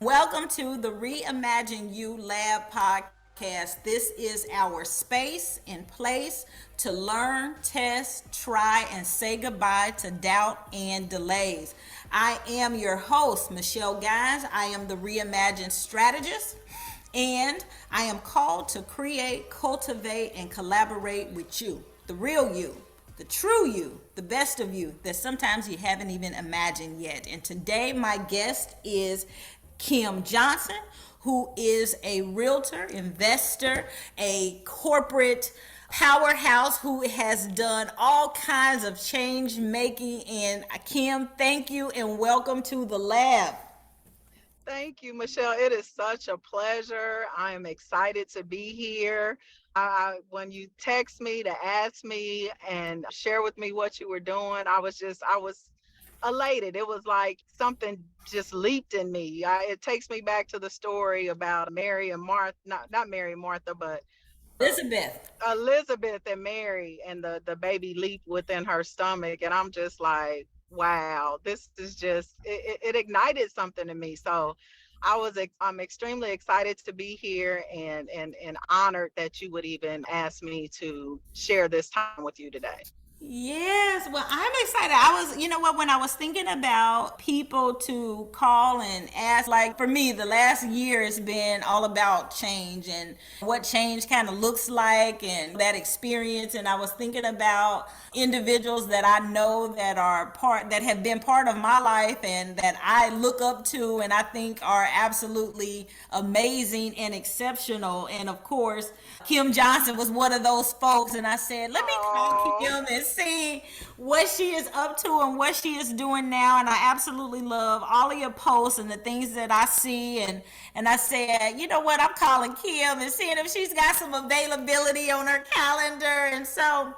Welcome to the Reimagine You Lab podcast. This is our space and place to learn, test, try, and say goodbye to doubt and delays. I am your host, Michelle Guys. I am the Reimagine strategist, and I am called to create, cultivate, and collaborate with you, the real you, the true you, the best of you that sometimes you haven't even imagined yet. And today, my guest is Kim Johnson, who is a realtor, investor, a corporate powerhouse who has done all kinds of change making. And Kim, thank you and welcome to the lab. Thank you, Michelle. It is such a pleasure. I am excited to be here. When you text me to ask me and share with me what you were doing, I was elated. It was like something just leaped in me. It takes me back to the story about Mary and Martha, not Mary and Martha, but Elizabeth. Elizabeth and Mary, and the baby leaped within her stomach, and I'm just like, wow, this is just it ignited something in me. So I'm extremely excited to be here, and honored that you would even ask me to share this time with you today. Yes, well, I'm excited. I was, you know what, when I was thinking about people to call and ask, like for me, the last year has been all about change and what change kind of looks like and that experience. And I was thinking about individuals that I know that have been part of my life and that I look up to and I think are absolutely amazing and exceptional. And of course, Kim Johnson was one of those folks. And I said, let me call Oh, Kim and see what she is up to and what she is doing now. And I absolutely love all of your posts and the things that I see. And I said, you know what? I'm calling Kim and seeing if she's got some availability on her calendar. And so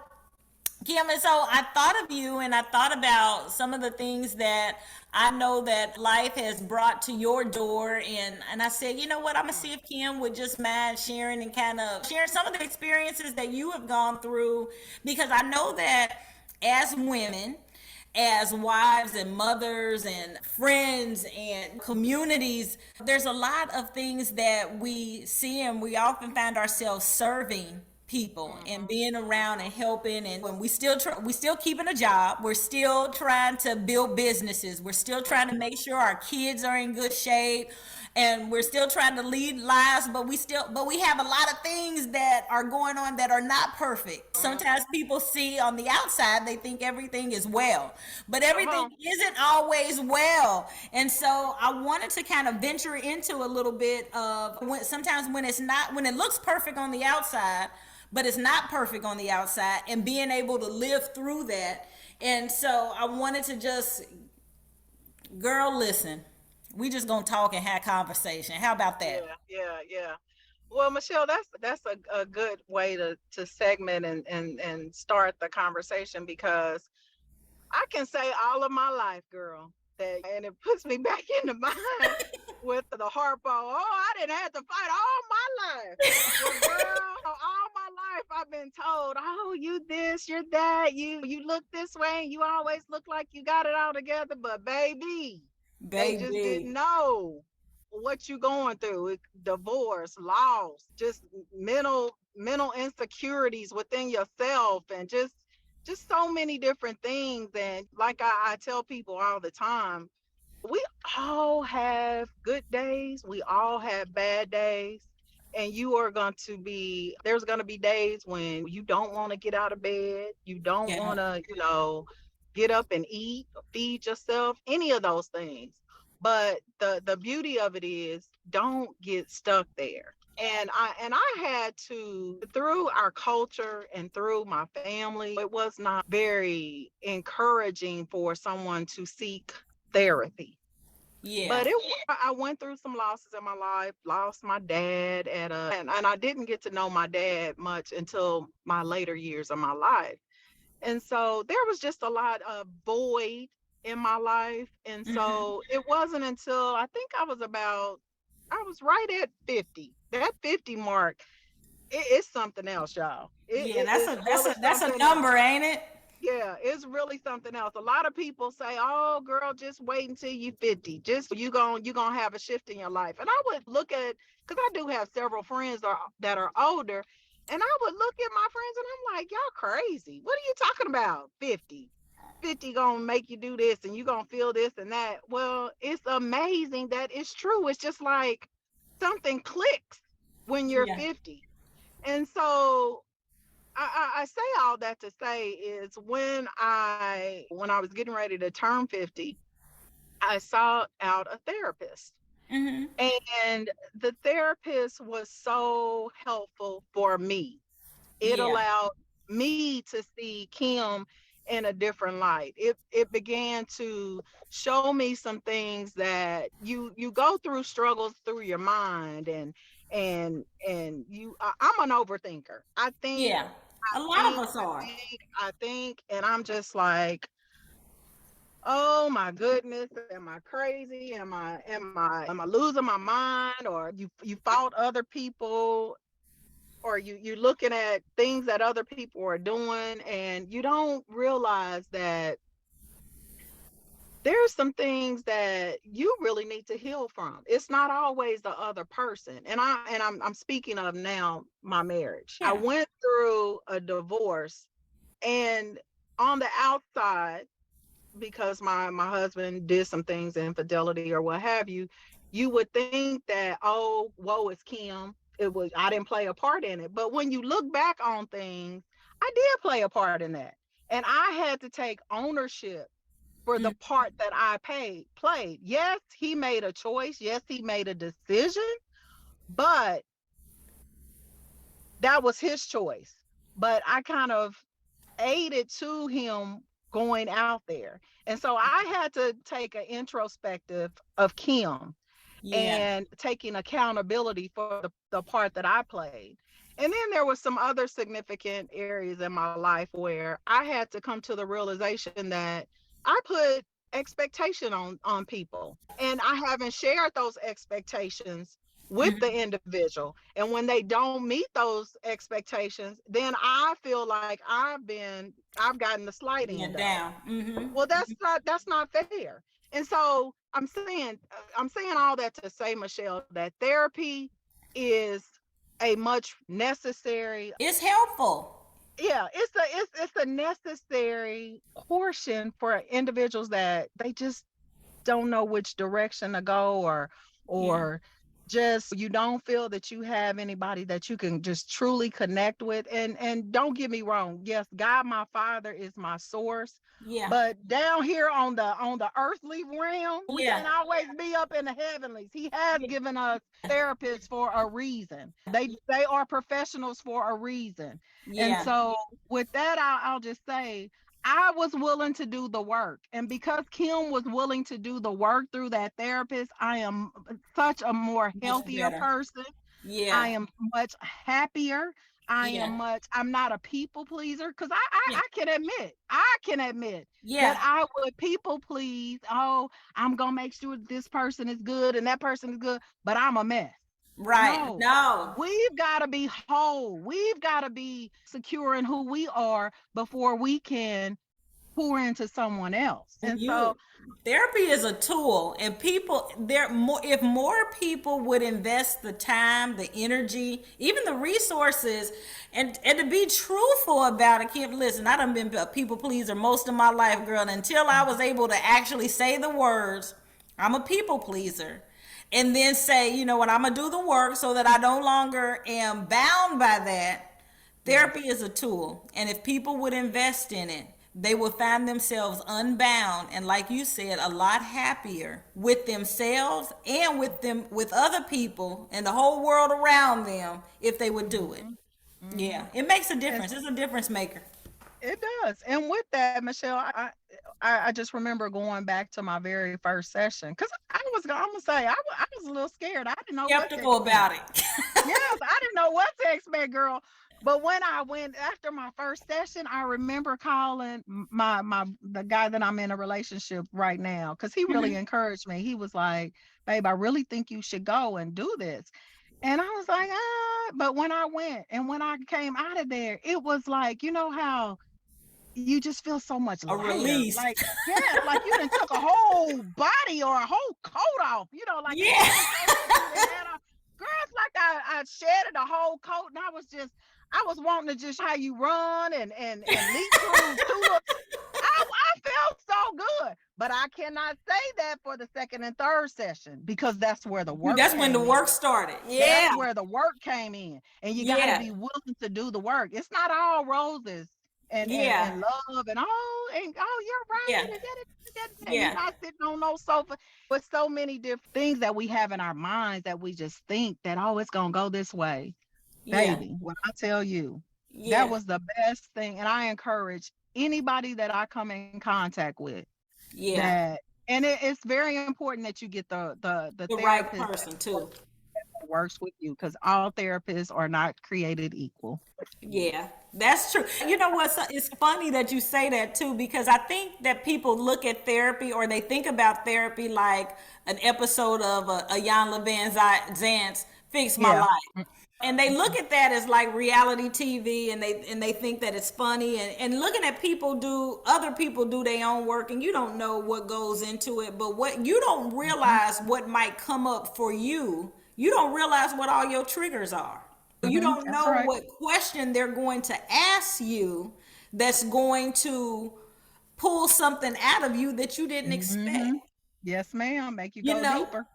Kim, and so I thought of you and I thought about some of the things that I know that life has brought to your door. And I said, you know what, I'm going to see if Kim would just mind sharing and kind of sharing some of the experiences that you have gone through. Because I know that as women, as wives and mothers and friends and communities, there's a lot of things that we see and we often find ourselves serving people and mhm, being around and mhm, helping, and when we still keeping a job, we're still trying to build businesses, we're still trying to mhm, make sure our kids are in good shape, and we're still trying to lead lives, but we have a lot of things that are going on that are not perfect. Sometimes mhm. people see on the outside, they think everything is well, but Come everything on. isn't always well. And so I wanted to kind of venture into a little bit of when sometimes when it's not, when it looks perfect on the outside, but it's not perfect on the outside, and being able to live through that. And so I wanted to just, girl, listen, we just gonna talk and have conversation. How about that? Yeah, yeah, yeah. Well, Michelle, that's a good way to segment and start the conversation, because I can say all of my life, girl, that and it puts me back in the mind with the harpo. Oh, I didn't have to fight all my life. Well, girl, all my life I've been told, oh, you this, you're that, you look this way, and you always look like you got it all together. But baby, they just didn't Baby. know what you going through. Divorce, loss, just mental insecurities within yourself, and just so many different things. And like I tell people all the time, we all have good days, we all have bad days. And there's going to be days when you don't want to get out of bed, you don't Yeah. want to, get up and eat or feed yourself, any of those things. But the beauty of it is, don't get stuck there. And I had to, through our culture and through my family, it was not very encouraging for someone to seek therapy. Yeah. But I went through some losses in my life. Lost my dad and I didn't get to know my dad much until my later years of my life. And so there was just a lot of void in my life. And so it wasn't until I think I was right at 50. That 50 mark, it's something else, y'all. Yeah, It's that's really a something number, else. ain't it? Yeah, it's really something else. A lot of people say, "Oh, girl, just wait until you 50. Just you gonna have a shift in your life." And I would look at, because I do have several friends that are older, and I would look at my friends and I'm like, "Y'all crazy. What are you talking about? 50. 50 gonna make you do this and you gonna feel this and that." Well, it's amazing that it's true. It's just like something clicks when you're Yeah. 50. And so I say all that to say is when I was getting ready to turn 50, I sought out a therapist. Mm-hmm. And the therapist was so helpful for me. It Yeah. allowed me to see Kim in a different light. It began to show me some things that you go through struggles through your mind, and I'm an overthinker. Yeah. A lot of think, us are. I think, and I'm just like, oh my goodness, am I crazy? Am I losing my mind? Or you fault other people, or you're looking at things that other people are doing, and you don't realize that there's some things that you really need to heal from. It's not always the other person. And I'm speaking of now my marriage. I Yeah. went through a divorce, and on the outside, because my husband did some things, infidelity or what have you, you would think that, oh, woe is Kim. I didn't play a part in it. But when you look back on things, I did play a part in that. And I had to take ownership for the Mm. part that played. Yes, he made a choice. Yes, he made a decision, but that was his choice. But I kind of aided to him going out there. And so I had to take an introspective of Kim Yeah. and taking accountability for the part that I played. And then there was some other significant areas in my life where I had to come to the realization that I put expectation on people, and I haven't shared those expectations with the Mm-hmm. individual. And when they don't meet those expectations, then I feel like I've gotten the slight Yeah. end of it. Down. Mm-hmm. Well, that's not fair. And so I'm saying all that to say, Michelle, that therapy is a much necessary, It's helpful. yeah, it's a necessary portion for individuals that they just don't know which direction to go, Yeah. or just you don't feel that you have anybody that you can just truly connect with. And don't get me wrong, yes, God my Father is my source, Yeah. but down here on the earthly realm, we Yeah. can't always be up in the heavenlies. He has Yeah. given us therapists for a reason. They are professionals for a reason. And Yeah. so with that, I'll just say I was willing to do the work. And because Kim was willing to do the work through that therapist, I am such a more Much healthier better. person. I Yeah. am much happier. Yeah. I'm not a people pleaser, because Yeah. I can admit that Yeah. I would people please. Oh, I'm going to make sure this person is good and that person is good, but I'm a mess. Right. No, No. we've got to be whole. We've got to be secure in who we are before we can pour into someone else. And so, You Therapy is a tool, and people there more if more people would invest the time, the energy, even the resources, and to be truthful about it. Kim, listen, I done been a people pleaser most of my life, girl, and until I was able to actually say the words, I'm a people pleaser, and then say, you know what, I'm gonna do the work so that I no longer am bound by that. yes, Therapy is a tool, and if people would invest in it, they will find themselves unbound and, like you said, a lot happier with themselves and with other people and the whole world around them if they would do it. hmm hmm Yeah, it makes a and difference. It's a difference maker. it does. And with that, Michelle, I just remember going back to my very first session, because I'm gonna say I was a little scared. I didn't know what to Skeptical expect. about it. Yes, I didn't know what to expect, girl. But when I went after my first session, I remember calling my the guy that I'm in a relationship right now, because he really Mhm. encouraged me. He was like, "Babe, I really think you should go and do this." And I was like, "Ah." But when I went and when I came out of there, it was like, you know how you just feel so much A lighter. release. Like, yes, like you done took a whole body or a whole coat off, like an Yeah. heavy coat that you done had on. Girl, it's like I shedded a whole coat and I was wanting to just how you run and leap through tulips. I felt so good. But I cannot say that for the second and third session because that's where the work That's when the came in. work started. That's Yeah. where the work came in. And you got to Yeah. be willing to do the work. It's not all roses Yeah. and love and you're right. Yeah. And you're Yeah. not sitting on no sofa with so many different things that we have in our minds that we just think that, oh, it's going to go this way. Yeah. Baby, when I tell you, that Yeah. was the best thing. And I encourage anybody that I come in contact with Yeah. that, and it's very important that you get the The right therapist person too. that works with you because all therapists are not created equal. Yeah, that's true. You know what? It's funny that you say that too, because I think that people look at therapy or they think about therapy like an episode of a Jan Levan Zant's Fix My Yeah. Life. And they look at that as like reality TV and they think that it's funny and looking at other people do their own work and you don't know what goes into it, but what you don't Mhm, realize what might come up for you. You don't realize what all your triggers are. You mhm, don't that's know right. what question they're going to ask you that's going to pull something out of you that you didn't expect. Mhm. Yes, ma'am. Make you You go know, deeper.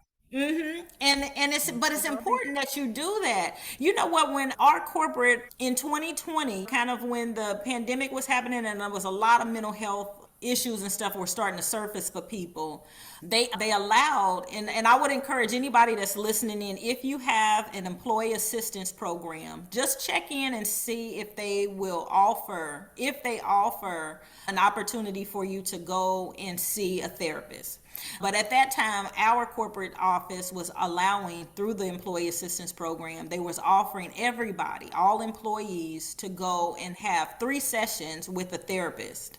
and it's Make but you it's go deeper. important that you do that. You know what? When our corporate in 2020, kind of when the pandemic was happening, and there was a lot of mental health issues and stuff were starting to surface for people, they allowed and I would encourage anybody that's listening in, if you have an employee assistance program, just check in and see if they offer an opportunity for you to go and see a therapist. But at that time, our corporate office was allowing, through the employee assistance program, they was offering everybody, all employees, to go and have 3 sessions with a therapist.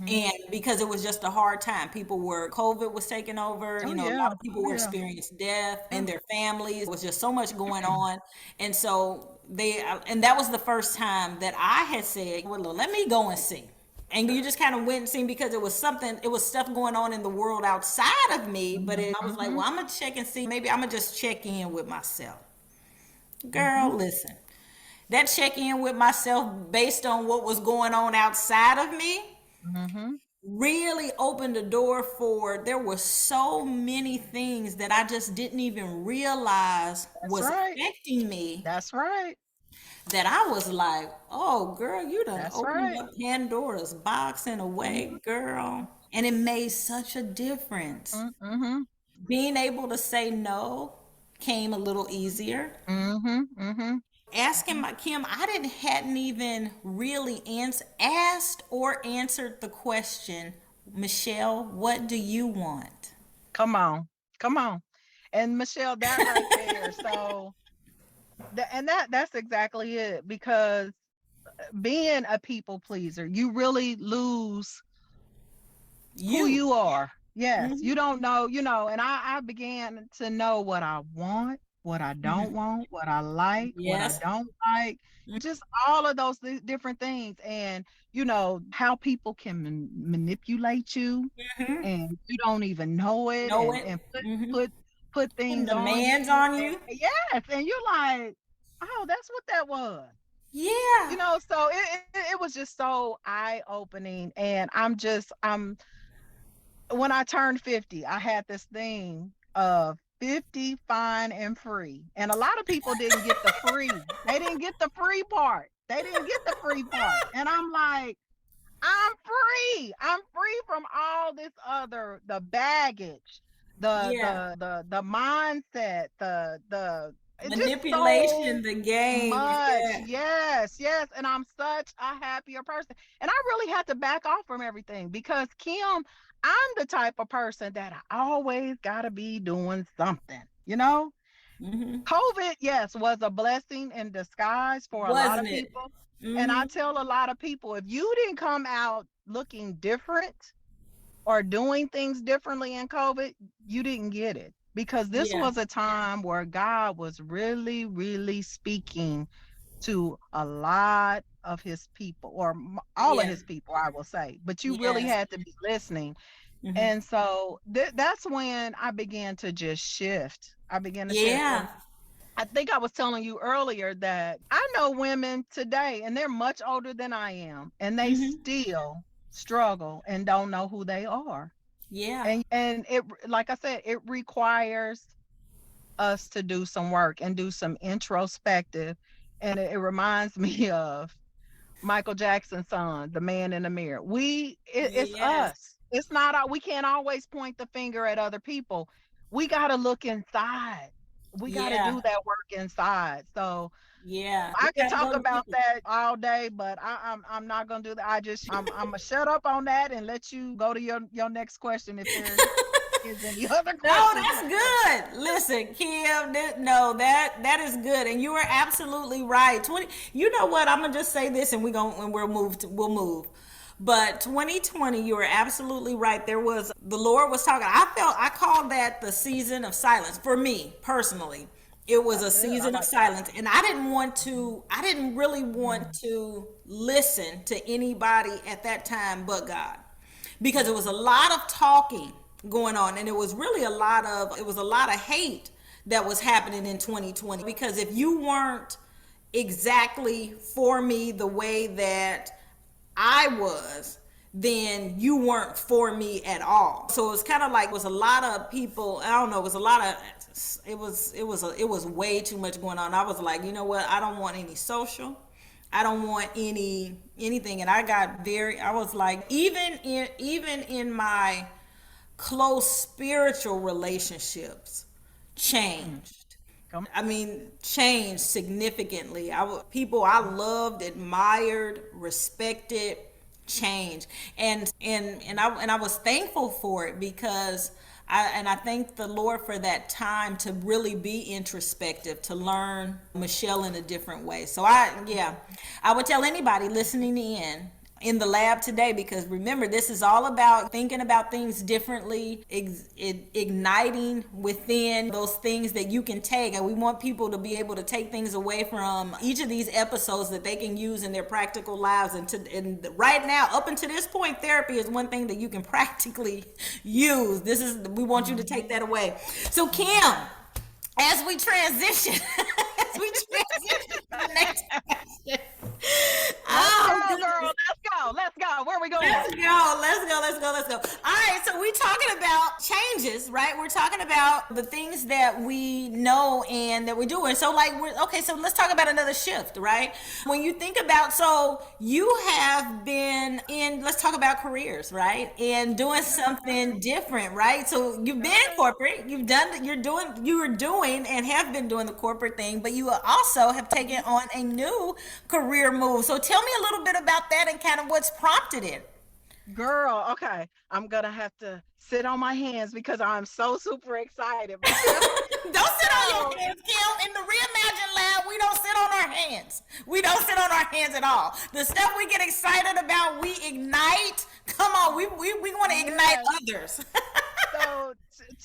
Mhm. And because it was just a hard time, COVID was taking over, Oh a lot yeah. of people Oh were yeah. experiencing death Yeah. in their families. It was just so much going on. And so and that was the first time that I had said, well, let me go and see. And you just kind of went and seen because it was stuff going on in the world outside of me. But I was like, Mhm. well, I'm going to check and see. Maybe I'm going to just check in with myself. Mhm. Girl, listen, that check in with myself based on what was going on outside of me Mhm. really opened the door for there were so many things that I just didn't even realize That's was right. affecting me, That's right. that I was like, oh girl, you done That's opened right. up Pandora's box in a way, Mhm. girl. And it made such a difference. Mhm. Being able to say no came a little easier. Mhm. Mhm. Asking my Kim, I didn't hadn't even really asked or answered the question, Michelle, what do you want? Come on. Come on. And Michelle, that right there. So and that's exactly it because being a people pleaser, you really lose who You. you are. Yes, Hmm. you don't know, and I began to know what I want, what I don't want, what I like, what I Yes. don't like, just all of those different things, and how people can manipulate you, Hmm. and you don't even know it, Know and it. Hmm. put put Putting things on demands you, on and you. yes, and you're like, oh, that's what that was. Yeah. So it was just so eye opening, and I'm when I turned 50, I had this thing of 50, fine, and free. And a lot of people didn't get the free. They didn't get the free part. They didn't get the free part. And I'm like, I'm free. I'm free from all this the baggage, Yeah. the mindset, the it just so Manipulation, the game. much. Yeah. Yes, yes. And I'm such a happier person. And I really had to back off from everything because Kim, I'm the type of person that I always gotta be doing something, you know? Hmm. COVID, yes, was a blessing in disguise for a lot of Wasn't it? people. And Hmm. I tell a lot of people, if you didn't come out looking different or doing things differently in COVID, you didn't get it. Because this Yeah. was a time where God was really, really speaking to a lot of his people, or all of Yeah. his people, I will say, but you really Yes. had to be listening. Hmm. And so that's when I began to just shift. I began to shift. Yeah. And I think I was telling you earlier that I know women today, and they're much older than I am, and they Hmm. still struggle and don't know who they are. Yeah. And it, like I said, it requires us to do some work and do some introspective. And it reminds me of Michael Jackson's song, The Man in the Mirror. It's Yes. us. It's not we can't always point the finger at other people. We got to look inside. We got to Yeah. do that work inside. So Yeah. We I could gotta talk go to about you. that all day, but I'm not gonna do that. I'm gonna shut up on that and let you go to your next question if there is any other No, questions that's left. good. Listen, Kim, no, that is good, and you are absolutely right. 20. You know what? I'm gonna just say this, and we'll move. But 2020, you are absolutely right. There was the Lord was talking. I called that the season of silence for me personally. It was That's a good. I season of like that. silence, and I didn't really want Mm, to listen to anybody at that time but God, because it was a mhm. lot of talking going on, and it was a lot of hate that was happening in 2020, because if you weren't exactly for me the way that I was, then you weren't for me at all. So it was kind of like, it was a lot of people, I don't know, it was a lot of, it was way too much going on. I was like, you know what, I don't want any social, I don't want anything. And I was like, even in my close spiritual relationships Mm. changed. Come. I mean, changed significantly. People I loved, admired, respected, changed, and I was thankful for it, because I thank the Lord for that time to really be introspective, to learn Michelle in a different way. So I would tell anybody listening in the lab today, because remember, this is all about thinking about things differently, igniting within those things that you can take. And we want people to be able to take things away from each of these episodes that they can use in their practical lives. And right now, up until this point, therapy is one thing that you can practically use. We want you to Mhm, take that away. So Kim, mhm. as we transition, as we transition to the next question. Let's Oh go, girl. goodness. Let's go. Let's go. Where are we going? Let's go. Let's go. Let's go. Let's go. All right. So we're talking about changes, right? We're talking about the things that we know and that we're doing. So like, we're okay. So let's talk about another shift, right? When you think about, so you have been in. Let's talk about careers, right? And doing Okay. Okay. something different, right? So you've been Okay. corporate. You were doing and have been doing the corporate thing, but you also have taken Mhm. on a new career move. So tell me a little bit about that and kind of what's prompted it. Girl, okay. I'm gonna have to sit on my hands because I'm so super excited, Michelle. Don't sit on So your hands, Kim. In the Reimagine Lab, we don't sit on our hands. We don't sit on our hands at all. The stuff we get excited about, we ignite. Come on, we want to ignite yes. others. So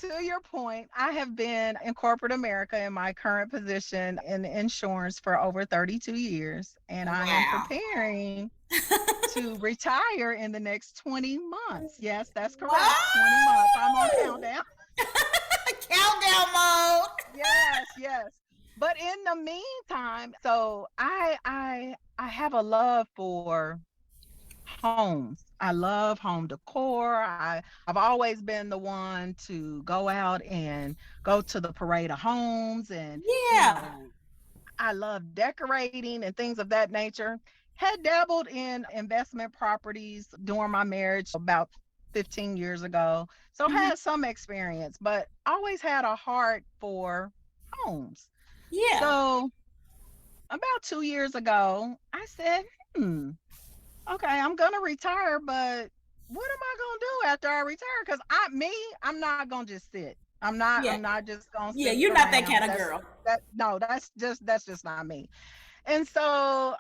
to your point, I have been in corporate America in my current position in insurance for over 32 years, and I am Wow. preparing to retire in the next 20 months. Yes, that's correct. 20 months. I'm on Whoa! countdown. Countdown mode. Yes, yes. But in the meantime, so I have a love for homes. I love home decor. I've always been the one to go out and go to the parade of homes, and you Yeah. know, I love decorating and things of that nature. Had dabbled in investment properties during my marriage about 15 years ago. So Mhm. had some experience, but always had a heart for homes. Yeah. So about 2 years ago, I said, hmm, okay, I'm gonna retire, but what am I gonna do after I retire? Because I'm not gonna just sit. Yeah. I'm not just gonna Yeah. sit You're not that around. kind of girl. No, that's just not me. And so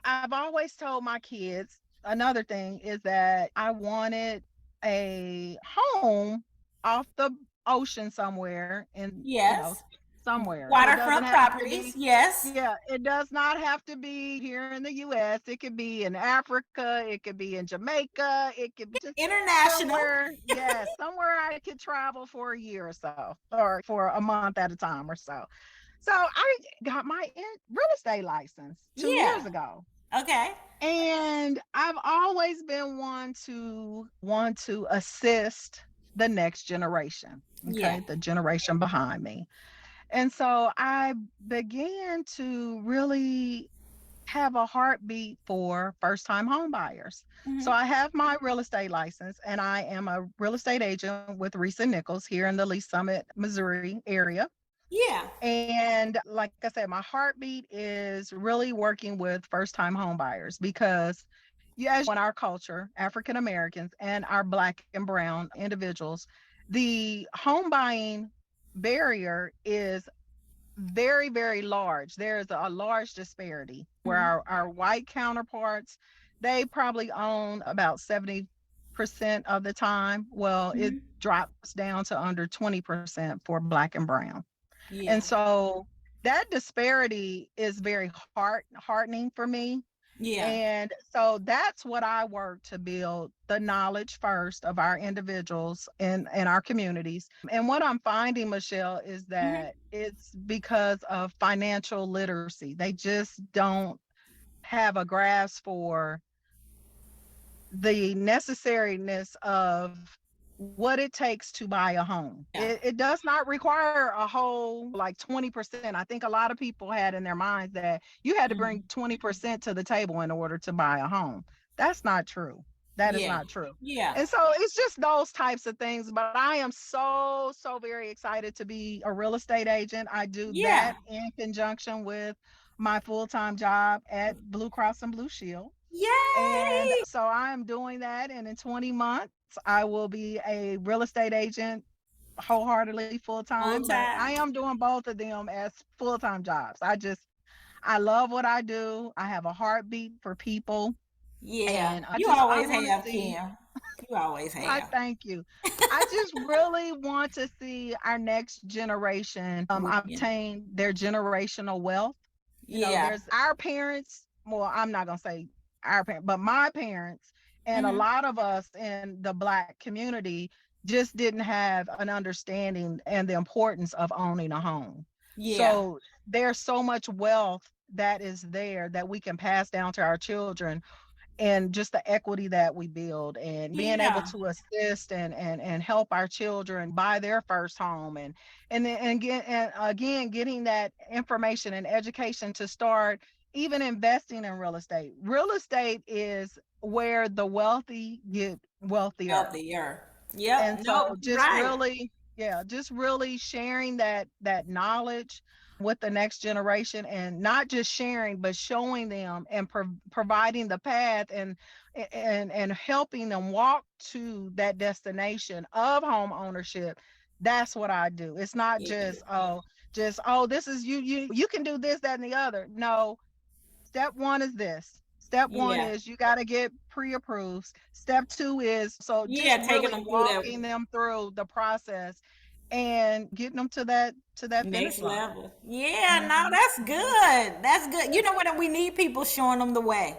I've always told my kids another thing is that I wanted a home off the ocean somewhere in, Yes. somewhere. It doesn't Waterfront have to properties, be, yes. yeah, it does not have to be here in the US. It could be in Africa, it could be in Jamaica, it could be just International. somewhere, yes, somewhere I could travel for a year or so, or for a month at a time or so. So I got my real estate license 2 years Yeah. ago. Okay. And I've always been one to want to assist the next generation, Yeah. okay, the generation behind me. And so I began to really have a heartbeat for first time home buyers. So Hmm. I have my real estate license and I am a real estate agent with Reese and Nichols here in the Lee Summit, Missouri area. Yeah. And like I said, my heartbeat is really working with first time home buyers because, yeah, as in our culture, African Americans and our Black and Brown individuals, the home buying barrier is very, very large. There's a large disparity where Hmm. our white counterparts, they probably own about 70% of the time. Well, it Hmm. drops down to under 20% for Black and Brown. And Yeah. so that disparity is very heartening for me. Yeah. And so that's what I work to build the knowledge first of our individuals in our communities. And what I'm finding, Michelle, is Hmm. that it's because of financial literacy. They just don't have a grasp for the necessariness of what it takes to buy a home. Yeah. It does not require a whole like 20%. I think a lot of people had in their minds that you had to bring Hmm. 20% to the table in order to buy a home. That's not true. That is Yeah. not true. Yeah. And so it's just those types of things. But I am so, so very excited to be a real estate agent. I do Yeah. that in conjunction with my full time job at Blue Cross and Blue Shield. And Yay! so I'm doing that. And in 20 months, I will be a real estate agent wholeheartedly full Full time. But I time. am doing both of them as full time jobs. I love what I do. I have a heartbeat for people. Yeah. And You I always want to have, see, Kim. You always I have. thank you. I just really want to see our next generation Win. obtain their generational wealth. You know, Yeah. there's our parents, well, I'm not going to say our parents, but my parents and a Hmm. lot of us in the Black community just didn't have an understanding and the importance of owning a home. Yeah. So there's so much wealth that is there that we can pass down to our children, and just the equity that we build and being able Yeah. to assist and help our children buy their first home, and then and again getting that information and education to start even investing in real estate. Real estate is where the wealthy get wealthier. Healthier. And Yep. so Nope. You're just right. really, yeah, just really sharing that knowledge with the next generation, and not just sharing but showing them and providing the path, and helping them walk to that destination of home ownership. That's what I do. It's not Yeah. just oh, this is you can do this, that, and the other. No, step one is this. Step one Yeah. is you got to get pre-approved. Step two is so just Yeah. Taking really them through that walking them through the process and getting them to that finish next line. level. Yeah. No, Hmm. that's Hmm. good. That's good. You Yeah, know what? We need people showing them the way.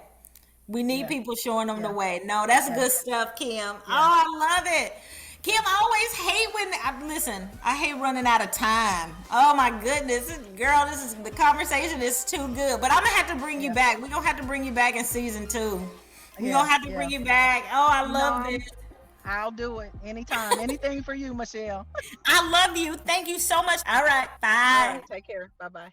We need yeah, people showing them the yeah, way. No, that's yeah, good stuff, Kim. Oh, yeah, I love it. Kim, I always hate when listen. I hate running out of time. Oh my goodness, girl, this is the conversation is too good. But I'm gonna have to bring you yeah, back. We're gonna have to bring you back in season two. We're yeah, gonna have to yeah. bring you back. Oh, I You know, love this. I'll do it anytime. Anything for you, Michelle. I love you. Thank you so much. All right, All bye. right, take care. Bye bye.